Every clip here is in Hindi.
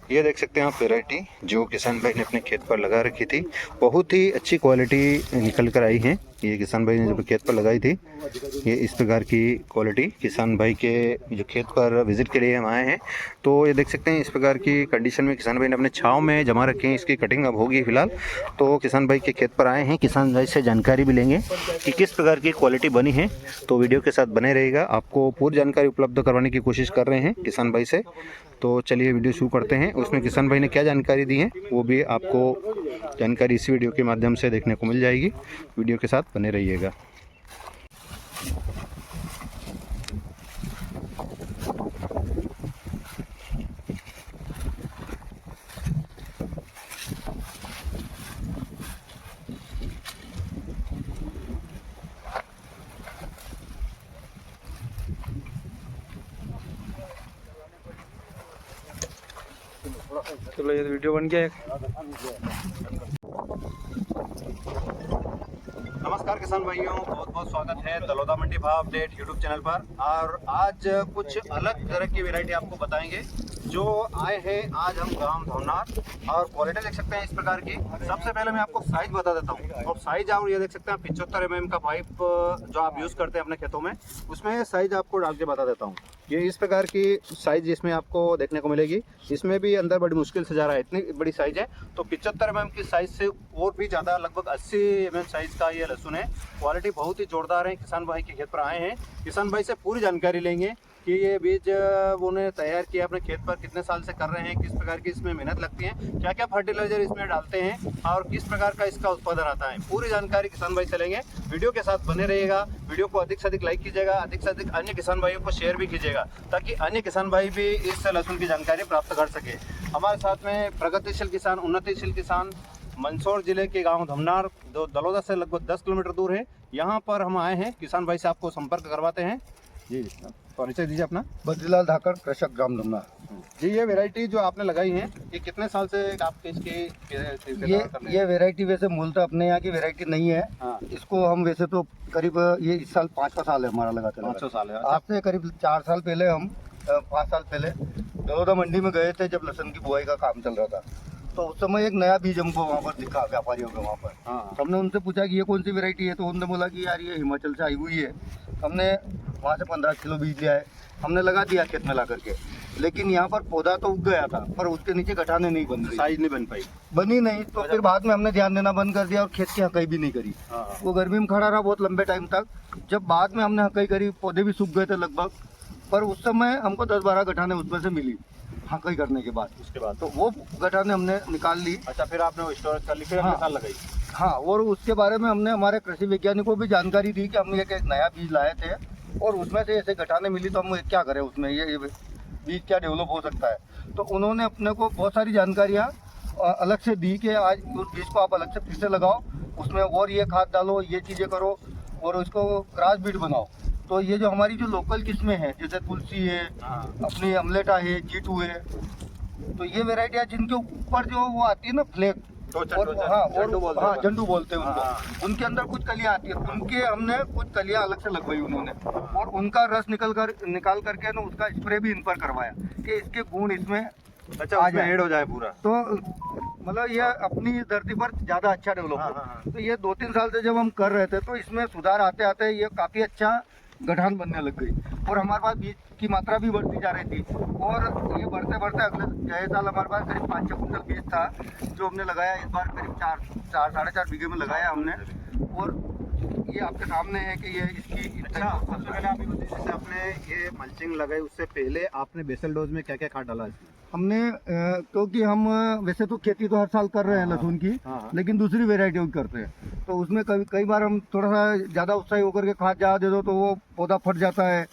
ये देख सकते हैं आप वैरायटी जो किसान भाई ने अपने खेत पर लगा रखी थी, बहुत ही अच्छी क्वालिटी निकल कर आई है। ये किसान भाई ने जब खेत पर लगाई थी, ये इस प्रकार की क्वालिटी किसान भाई के जो खेत पर विजिट के लिए हम आए हैं, तो ये देख सकते हैं इस प्रकार की कंडीशन में किसान भाई ने अपने छांव में जमा रखे हैं। इसकी कटिंग अब होगी फिलहाल। तो किसान भाई के खेत पर आए हैं, किसान भाई से जानकारी भी लेंगे कि किस प्रकार की क्वालिटी बनी है। तो वीडियो के साथ बने रहेगा, आपको पूरी जानकारी उपलब्ध करवाने की कोशिश कर रहे हैं किसान भाई से। तो चलिए वीडियो शुरू करते हैं। उसमें किसान भाई ने क्या जानकारी दी है वो भी आपको जानकारी इस वीडियो के माध्यम से देखने को मिल जाएगी। वीडियो के साथ बने रहिएगा। चलो ये वीडियो बन गया एक। नमस्कार किसान भाइयों, बहुत बहुत स्वागत है दलौदा मंडी भाव अपडेट यूट्यूब चैनल पर। और आज कुछ अलग तरह की वैरायटी आपको बताएंगे जो आए हैं आज हम गांव धौनार। और क्वालिटी देख सकते हैं इस प्रकार की। सबसे पहले मैं आपको साइज बता देता हूँ। और साइज और ये देख सकते हैं 75 mm का पाइप जो आप यूज़ करते हैं अपने खेतों में, उसमें साइज आपको डाल के बता देता हूँ। ये इस प्रकार की साइज इसमें आपको देखने को मिलेगी। इसमें भी अंदर बड़ी मुश्किल से जा रहा है, इतनी बड़ी साइज है। तो 75 mm की साइज से और भी ज़्यादा लगभग 80 mm साइज का ये लहसुन है। क्वालिटी बहुत ही जोरदार है। किसान भाई के खेत पर आए हैं, किसान भाई से पूरी जानकारी लेंगे कि ये बीज उन्होंने तैयार किया अपने खेत पर, कितने साल से कर रहे हैं, किस प्रकार की इसमें मेहनत लगती है, क्या क्या फर्टिलाइजर इसमें डालते हैं और किस प्रकार का इसका उत्पादन आता है। पूरी जानकारी किसान भाई से लेंगे। वीडियो के साथ बने रहिएगा। वीडियो को अधिक से अधिक लाइक कीजिएगा, अधिक से अधिक अन्य किसान भाइयों को शेयर भी कीजिएगा ताकि अन्य किसान भाई भी इस लहसुन की जानकारी प्राप्त कर सके। हमारे साथ में प्रगतिशील किसान, उन्नतिशील किसान मंदसौर जिले के गांव धमनार, जो दलौदा से लगभग 10 किलोमीटर दूर है, यहाँ पर हम आए हैं। किसान भाई से आपको संपर्क करवाते हैं। जी परिचय दीजिए अपना। बद्रीलाल धाकड़, कृषक ग्राम धमनार। जी ये वैरायटी जो आपने लगाई है, ये कितने साल से आपके इसकी ये वैरायटी वैसे मूलतः अपने यहाँ की वैरायटी नहीं है। हाँ। इसको हम वैसे तो करीब ये इस साल 5वां साल है हमारा लगाते। 500 साल है। आज से करीब 4 साल पहले हम 5 साल पहले दलौदा मंडी में गए थे जब लहसुन की बुआई का काम चल रहा था। तो उस समय एक नया बीज हमको वहाँ पर दिखा व्यापारियों के वहाँ पर। हाँ। तो हमने उनसे पूछा कि ये कौन सी वैरायटी है, तो उन्होंने बोला कि यार ये हिमाचल से आई हुई है। हमने वहाँ से 15 किलो बीज लिया है, हमने लगा दिया खेत में ला करके। लेकिन यहाँ पर पौधा तो उग गया था पर उसके नीचे गठाने नहीं बन रही, साइज नहीं बनी नहीं। तो फिर बाद में हमने ध्यान देना बंद कर दिया और खेत की हकाई भी नहीं करी। वो गर्मी में खड़ा रहा बहुत लंबे टाइम तक। जब बाद में हमने हकाई करी, पौधे भी सूख गए थे लगभग, पर उस समय हमको 10-12 गठाने उसमें से मिली हकाई करने के बाद। उसके बाद तो वो गठाने हमने निकाल ली। अच्छा, फिर आपने वो स्टोरेज कर ली, फिर हाँ। अपने साल लगाई। हाँ, और उसके बारे में हमने हमारे कृषि वैज्ञानिकों को भी जानकारी दी कि हम एक नया बीज लाए थे और उसमें से ऐसे गठाने मिली, तो हम क्या करें उसमें, ये बीज क्या डेवलप हो सकता है। तो उन्होंने अपने को बहुत सारी जानकारियाँ अलग से दी कि आज उस बीज को आप अलग से फिर से लगाओ, उसमें और ये खाद डालो, ये चीज़ें करो और उसको क्रॉस बीड बनाओ। तो ये जो हमारी जो लोकल किस्में हैं, जैसे तुलसी है, अपनी अमलेटा है, जीटू है, तो ये वेराइटियाँ जिनके ऊपर जो वो आती है ना फ्लेक, और झंडू बोलते हैं उनको, उनके अंदर कुछ कलियाँ आती है, उनके हमने कुछ कलियाँ अलग से लगवाई उन्होंने और उनका रस निकाल करके ना उसका स्प्रे भी इन पर करवाया कि इसके गुण इसमें अच्छा ऐड हो जाए पूरा। तो मतलब ये अपनी धरती पर ज़्यादा अच्छा डेवलप हो। तो ये 2-3 साल से जब हम कर रहे थे तो इसमें सुधार आते आते ये काफ़ी अच्छा गठान बनने लग गई और हमारे पास बीज की मात्रा भी बढ़ती जा रही थी। और ये बढ़ते बढ़ते अगले साल हमारे पास करीब 5-6 कुंटल बीज था जो हमने लगाया। इस बार करीब 4-4.5 बीघे में लगाया हमने। और ये आपके सामने है कि ये इसकी। अच्छा, सबसे पहले आप जैसे आपने ये मल्चिंग लगाई, उससे पहले आपने बेसल डोज में क्या क्या खाद डाला इसमें? हमने क्योंकि हम वैसे तो खेती तो हर साल कर रहे हैं लहसुन की, लेकिन दूसरी वेराइटी करते हैं, तो उसमें कई बार हम थोड़ा सा ज़्यादा उत्साही होकर के खाद ज़्यादा दे दो तो वो पौधा फट जाता है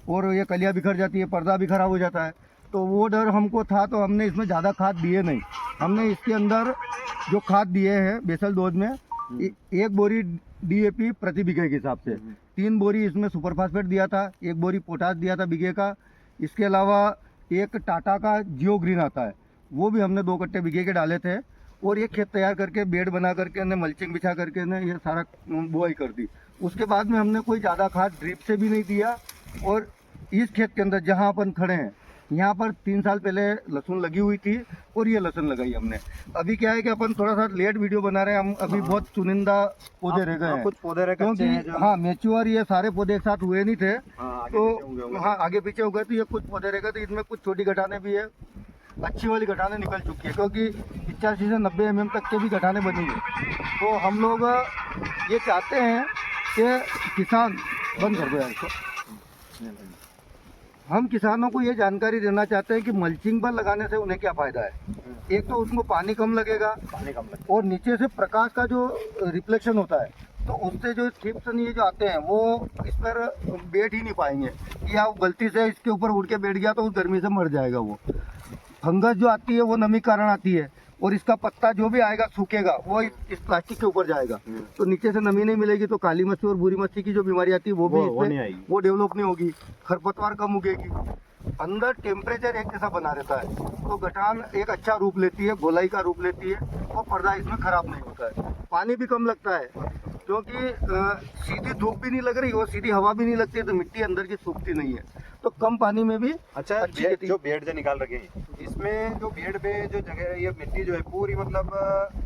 और ये कलियाँ बिखर जाती है, पर्दा भी खराब हो जाता है। तो वो डर हमको था, तो हमने इसमें ज़्यादा खाद दिए नहीं। हमने इसके अंदर जो खाद दिए हैं बेसल डोज में, 1 बोरी DAP प्रति बीघे के हिसाब से, 3 बोरी इसमें सुपर फास्फेट दिया था, 1 बोरी पोटास दिया था बीघे का। इसके अलावा एक टाटा का जियो ग्रीन आता है, वो भी हमने 2 कट्टे बीघे के डाले थे। और ये खेत तैयार करके बेड बना करके ने मल्चिंग बिछा करके ने ये सारा बुआई कर दी। उसके बाद में हमने कोई ज़्यादा खाद ड्रिप से भी नहीं दिया। और इस खेत के अंदर जहाँ अपन खड़े हैं यहाँ पर 3 साल पहले लहसुन लगी हुई थी और ये लहसुन लगाई हमने। अभी क्या है कि अपन थोड़ा सा लेट वीडियो बना रहे हैं, हम अभी बहुत चुनिंदा पौधे रह गए हैं, कुछ पौधे रह कच्चे हैं क्योंकि हाँ मैच्योर ये सारे पौधे एक साथ हुए नहीं थे, तो हाँ आगे पीछे हो गए, तो ये कुछ पौधे रह गए, तो इसमें कुछ छोटी गठाने भी है, अच्छी वाली गठाने निकल चुकी है, क्योंकि 85 से 90 mm तक के भी गठाने बनी है। तो हम लोग ये चाहते हैं कि किसान बंद कर दो इसको, हम किसानों को ये जानकारी देना चाहते हैं कि मल्चिंग पर लगाने से उन्हें क्या फ़ायदा है। एक तो उसको पानी कम लगेगा, और नीचे से प्रकाश का जो रिफ्लेक्शन होता है, तो उससे जो चिप्स ये जो आते हैं वो इस पर बैठ ही नहीं पाएंगे, या गलती से इसके ऊपर उड़ के बैठ गया तो उस गर्मी से मर जाएगा। वो फंगस जो आती है वो नमी कारण आती है, और इसका पत्ता जो भी आएगा सूखेगा वो इस प्लास्टिक के ऊपर जाएगा, तो नीचे से नमी नहीं मिलेगी, तो काली मच्छी और बुरी मच्छी की जो बीमारी आती है वो भी वो डेवलप नहीं होगी, खरपतवार कम उगेगी, अंदर टेम्परेचर एक जैसा बना रहता है, तो गठान एक अच्छा रूप लेती है, गोलाई का रूप लेती है, और पर्दा इसमें खराब नहीं होता है। पानी भी कम लगता है, क्योंकि सीधी धूप भी नहीं लग रही और सीधी हवा भी नहीं लगती, तो मिट्टी अंदर की सूखती नहीं है, तो कम पानी में भी अच्छा जो बेड जो निकाल रखे हैं, इसमें जो बेड पे जो जगह है, ये मिट्टी जो है पूरी मतलब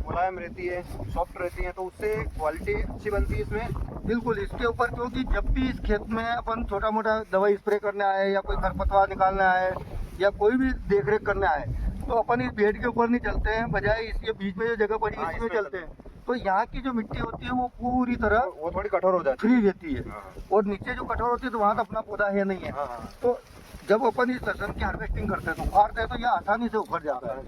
मुलायम रहती है, सॉफ्ट रहती है, तो उससे क्वालिटी अच्छी बनती है इसमें। बिल्कुल, इसके ऊपर क्योंकि जब भी इस खेत में अपन छोटा मोटा दवाई स्प्रे करने आए, या कोई खरपतवार निकालने आए, या कोई भी देख रेख करने आए, तो अपन इस बेड के ऊपर नहीं चलते हैं, बजाय इसके बीच में जो जगह पड़ी है इसमें चलते हैं। तो यहाँ की जो मिट्टी होती है वो पूरी तरह वो थोड़ी कठोर हो जाती है, फ्री रहती है, और नीचे जो कठोर होती है तो वहाँ तो अपना पौधा है नहीं है। तो जब अपन इस लहसुन की हार्वेस्टिंग करते हैं तो उखाड़ते हैं, तो यह आसानी से उखड़ जाता है,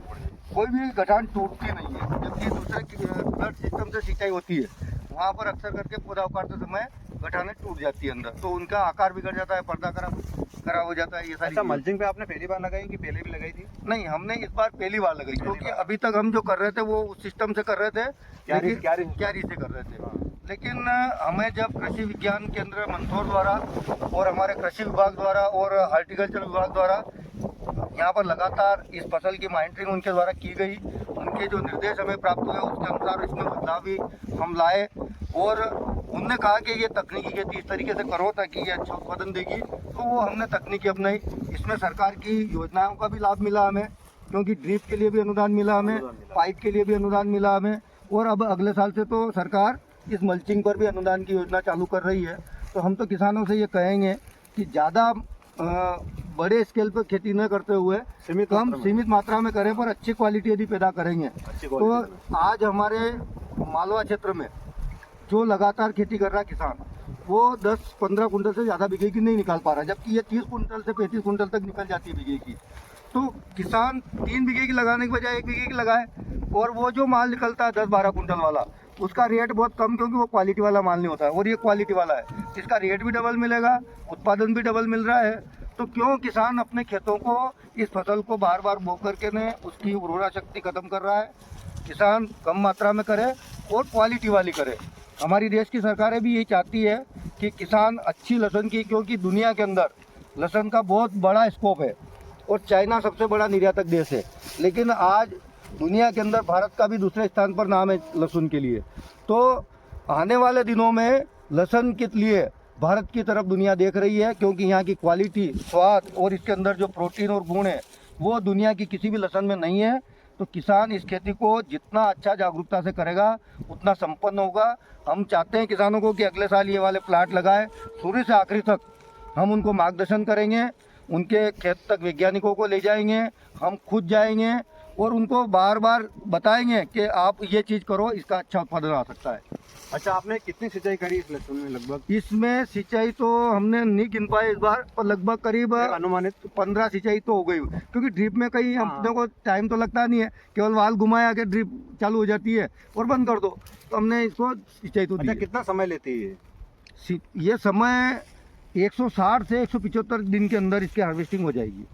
कोई भी गठान टूटती नहीं है। जबकि दूसरे ब्लड सिस्टम से सिंचाई होती है, वहाँ पर अक्सर करके पौधा उखाड़ते समय गठाने टूट जाती है अंदर, तो उनका आकार बिगड़ जाता है, पर्दा खराब हो जाता है। ये सारी मल्चिंग पे आपने पहली बार लगाई कि पहले भी लगाई थी? नहीं, हमने इस बार पहली बार लगाई, क्योंकि अभी तक हम जो कर रहे थे वो उस सिस्टम से कर रहे थे, क्यारी से कर रहे थे। लेकिन हमें जब कृषि विज्ञान केंद्र मंदसौर द्वारा और हमारे कृषि विभाग द्वारा और हॉर्टिकल्चर विभाग द्वारा यहाँ पर लगातार इस फसल की मॉनिटरिंग उनके द्वारा की गई, उनके जो निर्देश हमें प्राप्त हुए उसके अनुसार इसमें बदलाव भी हम लाए, और उनने कहा कि ये तकनीकी खेती इस तरीके से करो ताकि ये अच्छा उत्पादन देगी, तो वो हमने तकनीकी अपनाई। इसमें सरकार की योजनाओं का भी लाभ मिला हमें, क्योंकि ड्रिप के लिए भी अनुदान मिला हमें, पाइप के लिए भी अनुदान मिला हमें, और अब अगले साल से तो सरकार इस मल्चिंग पर भी अनुदान की योजना चालू कर रही है। तो हम तो किसानों से ये कहेंगे कि ज़्यादा बड़े स्केल पर खेती न करते हुए सीमित मात्रा में करें, पर अच्छी क्वालिटी यदि पैदा करेंगे। तो आज हमारे मालवा क्षेत्र में जो लगातार खेती कर रहा है किसान, वो 10-15 कुंटल से ज़्यादा बीघे की नहीं निकाल पा रहा, जबकि ये 30 कुंटल से 35 कुंटल तक निकल जाती है बीघे की। तो किसान 3 बीघे की लगाने के बजाय 1 बीघे की लगाए, और वो जो माल निकलता है 10-12 कुंटल वाला, उसका रेट बहुत कम, क्योंकि वो क्वालिटी वाला माल नहीं होता है, और ये क्वालिटी वाला है, इसका रेट भी डबल मिलेगा, उत्पादन भी डबल मिल रहा है। तो क्यों किसान अपने खेतों को इस फसल को बार बार बो करके ने उसकी उर्वरा शक्ति खत्म कर रहा है। किसान कम मात्रा में करे और क्वालिटी वाली करे। हमारी देश की सरकारें भी यही चाहती है कि किसान अच्छी लहसुन की, क्योंकि दुनिया के अंदर लहसुन का बहुत बड़ा स्कोप है, और चाइना सबसे बड़ा निर्यातक देश है, लेकिन आज दुनिया के अंदर भारत का भी दूसरे स्थान पर नाम है लहसुन के लिए। तो आने वाले दिनों में लहसुन के लिए भारत की तरफ दुनिया देख रही है, क्योंकि यहाँ की क्वालिटी, स्वाद और इसके अंदर जो प्रोटीन और गुण है वो दुनिया की किसी भी लहसुन में नहीं है। तो किसान इस खेती को जितना अच्छा जागरूकता से करेगा उतना संपन्न होगा। हम चाहते हैं किसानों को कि अगले साल ये वाले प्लाट लगाए, शुरू से आखिरी तक हम उनको मार्गदर्शन करेंगे, उनके खेत तक वैज्ञानिकों को ले जाएंगे, हम खुद जाएंगे और उनको बार बार बताएंगे कि आप ये चीज़ करो, इसका अच्छा उत्पादन आ सकता है। अच्छा, आपने कितनी सिंचाई करी इस लहसुन में? लगभग इसमें सिंचाई तो हमने नहीं गिन पाए इस बार, पर लगभग करीब अनुमानित 15 सिंचाई तो हो गई, क्योंकि ड्रिप में कहीं अपने को टाइम तो लगता नहीं है, केवल वाल घुमाया के ड्रिप चालू हो जाती है और बंद कर दो, तो हमने इसको सिंचाई तो दी। अच्छा, कितना समय लेती है ये? समय 160 से 175 दिन के अंदर इसकी हार्वेस्टिंग हो जाएगी,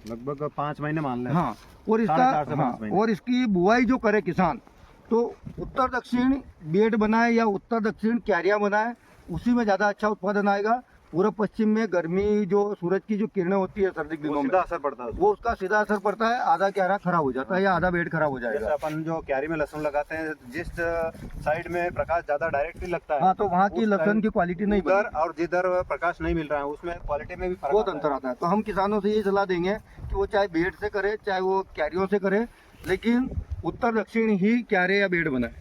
लगभग 5 महीने मान लें। हाँ, और इसका और इसकी बुआई जो करे किसान, तो उत्तर दक्षिण बेड बनाए या उत्तर दक्षिण क्यारियाँ बनाए, उसी में ज़्यादा अच्छा उत्पादन आएगा। पूर्व पश्चिम में गर्मी जो सूरज की जो किरणें होती है सर्दी के वो दिनों में सीधा असर पड़ता है उसमें। वो उसका सीधा असर पड़ता है, आधा क्यारा खराब हो जाता है या आधा बेड खराब हो जैसे जाएगा। अपन जो क्यारी में लहसुन लगाते हैं, जिस साइड में प्रकाश ज्यादा डायरेक्टली लगता है, हाँ, तो वहाँ की उस लहसुन time की क्वालिटी नहीं उधर बनेगी। और जिधर प्रकाश नहीं मिल रहा है उसमें क्वालिटी में भी फर्क बहुत आता अंतर आता है। तो हम किसानों से ये सलाह देंगे कि वो चाहे बेड से करे चाहे वो क्यारियों से करे, लेकिन उत्तर दक्षिण ही क्यारे या बेड बनाए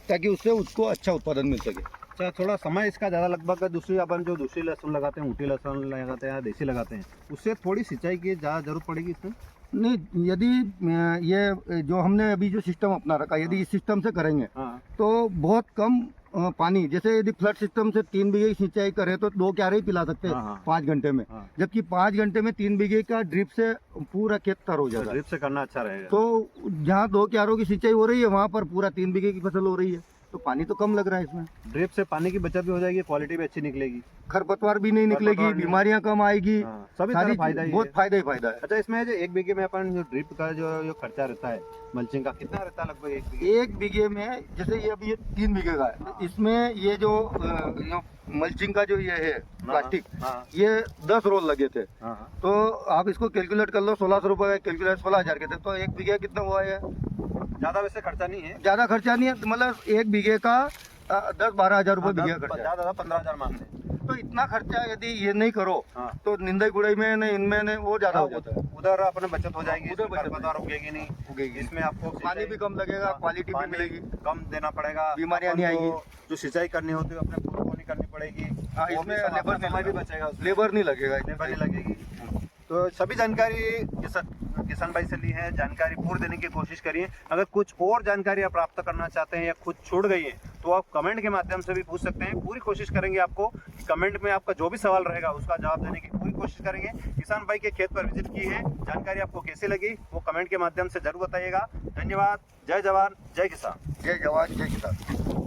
ताकि उससे उसको अच्छा उत्पादन मिल सके। अच्छा, थोड़ा समय इसका ज़्यादा लगभग दूसरी अपन जो दूसरी लहसुन लगाते हैं, ऊटी लहसुन लगाते हैं या देसी लगाते हैं, उससे थोड़ी सिंचाई की ज़्यादा जरूरत पड़ेगी इसमें। नहीं, यदि ये जो हमने अभी जो सिस्टम अपना रखा, यदि इस सिस्टम से करेंगे हाँ तो बहुत कम पानी, जैसे यदि फ्लड सिस्टम से 3 बीघे की सिंचाई करें तो 2 क्यारे ही पिला सकते हाँ, हैं हाँ। 5 घंटे में, हाँ, जबकि 5 घंटे में 3 बीघे का ड्रिप से पूरा खेत तर हो जाएगा। ड्रिप से करना अच्छा रहेगा। तो जहाँ 2 क्यारों की सिंचाई हो रही है वहाँ पर पूरा 3 बीघे की फसल हो रही है, तो पानी तो कम लग रहा है इसमें, ड्रिप से पानी की बचत भी हो जाएगी, क्वालिटी भी अच्छी निकलेगी। खरपतवार भी नहीं निकलेगी, खरपतवार नहीं- बीमारियां कम आएगी, हाँ, सभी सारी तरह फायदा ही बहुत है। फायदा ही फायदा है। अच्छा, इसमें जो 1 बीघे में अपन जो ड्रिप का जो खर्चा रहता है मल्चिंग का, कितना रहता है लगभग 1 बीघे? 1 बीघे में जैसे ये अभी ये 3 बीघे का है, तो इसमें ये जो मल्चिंग का जो ये है प्लास्टिक, हाँ ये 10 रोल लगे थे, हाँ हाँ। तो आप इसको कैलकुलेट कर लो, 1600 रुपये कैलकुलेट 16,000 के थे, तो 1 बीघे कितना हुआ है? ज़्यादा वैसे खर्चा नहीं है। ज़्यादा खर्चा नहीं है, मतलब 1 बीघे का 10-12 हज़ार रुपये बीघे का खर्चा है। ज़्यादा 15,000 मान लें। तो इतना खर्चा यदि ये नहीं करो हाँ। तो निंदाई गुड़ाई में नहीं, इनमें नहीं, वो ज़्यादा हो जाता है। उधर अपने बचत हो जाएगी, उधर इसमें बचत खरपतवार उगेगी नहीं, उगेगी। इसमें आपको पानी भी कम लगेगा, क्वालिटी भी पानी मिलेगी, कम देना पड़ेगा, बीमारियां अपन नहीं को आएगी। जो सिंचाई करनी होती है अपने पूर्व को नहीं करनी पड़ेगी। हाँ, वो इसमें भी सब लेबर अपना नहीं समय भी लगेगा। बचेगा उसमें। लेबर नहीं लगेगा इसमें। लेबर नहीं लगेगी। तो सभी जानकारी किसान भाई से ली है, जानकारी पूर्ण देने की कोशिश करिए। अगर कुछ और जानकारी आप प्राप्त करना चाहते हैं या खुद छूट गई है तो आप कमेंट के माध्यम से भी पूछ सकते हैं। पूरी कोशिश करेंगे आपको कमेंट में आपका जो भी सवाल रहेगा उसका जवाब देने की पूरी कोशिश करेंगे। किसान भाई के खेत पर विजिट की है, जानकारी आपको कैसी लगी वो कमेंट के माध्यम से जरूर बताइएगा। धन्यवाद। जय जवान जय किसान। जय जवान जय किसान।